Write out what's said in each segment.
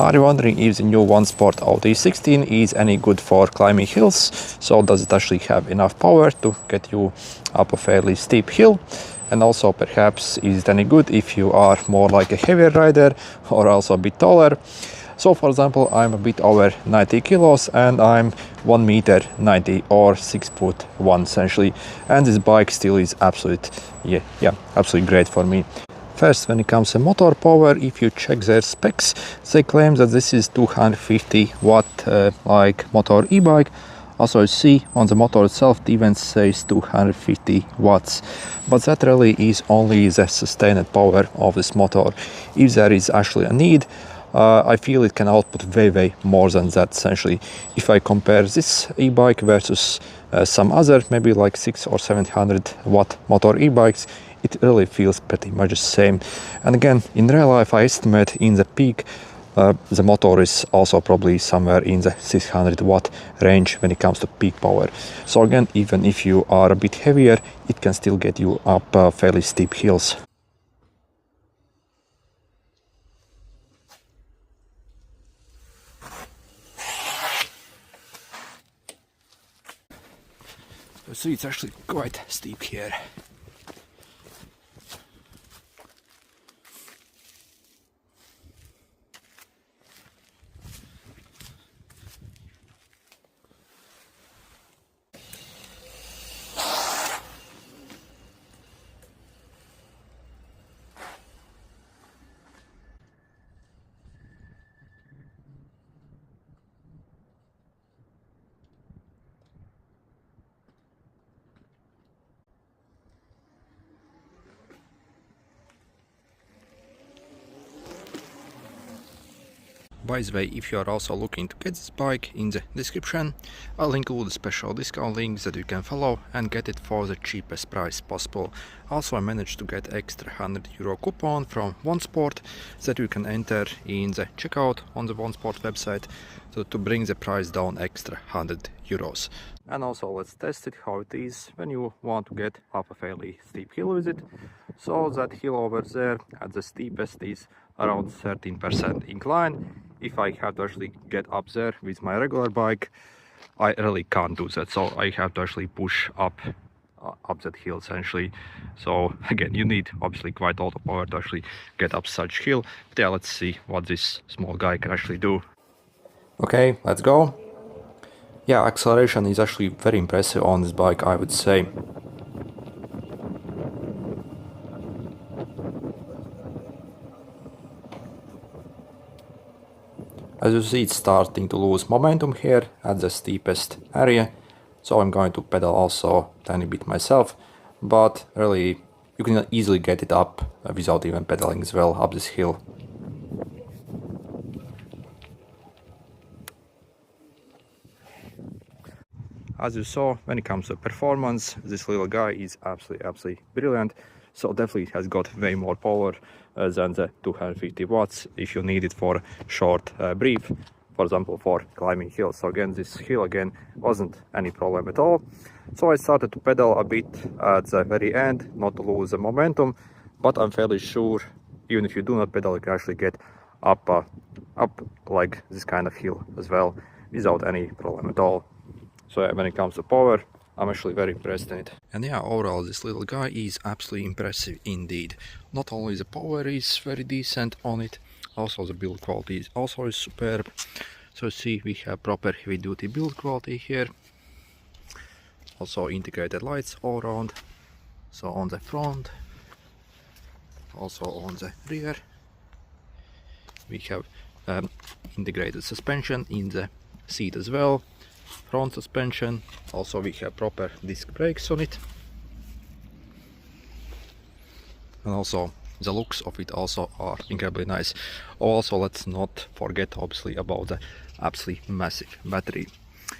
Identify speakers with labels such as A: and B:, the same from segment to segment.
A: Are you wondering if the new OneSport OT16 is any good for climbing hills? So does it actually have enough power to get you up a fairly steep hill? And also perhaps is it any good if you are more like a heavier rider or also a bit taller? So for example, I'm a bit over 90 kilos and I'm 1 meter 90 or 6'1" essentially, and this bike still is absolutely great for me. First, when it comes to motor power, if you check their specs, they claim that this is 250 watt like motor e-bike. Also, you see on the motor itself, the event says 250 watts, but that really is only the sustained power of this motor. If there is actually a need, I feel it can output way more than that essentially. If I compare this e-bike versus some other, maybe like 600 or 700 watt motor e-bikes, it really feels pretty much the same. And again, in real life, I estimate in the peak, the motor is also probably somewhere in the 600 watt range when it comes to peak power. So again, even if you are a bit heavier, it can still get you up fairly steep hills. So it's actually quite steep here. By the way, if you are also looking to get this bike, in the description I'll include a special discount link that you can follow and get it for the cheapest price possible. Also, I managed to get extra €100 coupon from OneSport that you can enter in the checkout on the OneSport website to bring the price down extra €100. And also let's test it how it is when you want to get up a fairly steep hill with it. So that hill over there at the steepest is around 13% incline. If I have to actually get up there with my regular bike, I really can't do that. So I have to actually push up that hill essentially. So again, you need obviously quite a lot of power to actually get up such hill. But yeah, let's see what this small guy can actually do. Okay, let's go. Yeah, acceleration is actually very impressive on this bike, I would say. As you see, it's starting to lose momentum here at the steepest area, so I'm going to pedal also a tiny bit myself, but really you can easily get it up without even pedaling as well up this hill. As you saw, when it comes to performance, this little guy is absolutely brilliant. So definitely it has got way more power than the 250 watts if you need it for short brief, for example for climbing hills. So again, this hill again wasn't any problem at all. So I started to pedal a bit at the very end, not to lose the momentum, but I'm fairly sure even if you do not pedal, you can actually get up like this kind of hill as well without any problem at all. So when it comes to power, I'm actually very impressed in it. And yeah, overall this little guy is absolutely impressive indeed. Not only the power is very decent on it, also the build quality is also superb. So see, we have proper heavy duty build quality here. Also integrated lights all around. So on the front, also on the rear. We have integrated suspension in the seat as well. Front suspension, also we have proper disc brakes on it, and also the looks of it also are incredibly nice. Also, let's not forget obviously about the absolutely massive battery.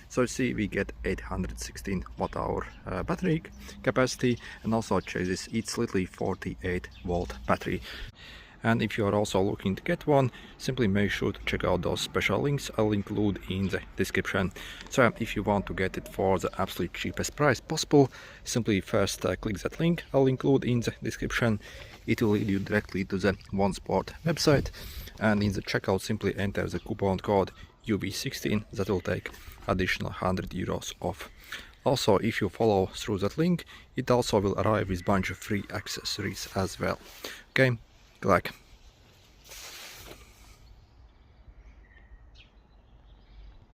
A: So you see, we get 816 watt-hour battery capacity, and also chases its literally 48 volt battery. And if you are also looking to get one, simply make sure to check out those special links I'll include in the description. So if you want to get it for the absolute cheapest price possible, simply first click that link I'll include in the description. It will lead you directly to the OneSport website, and in the checkout simply enter the coupon code UB16. That will take additional €100 off. Also, if you follow through that link, it also will arrive with a bunch of free accessories as well. Okay, good luck.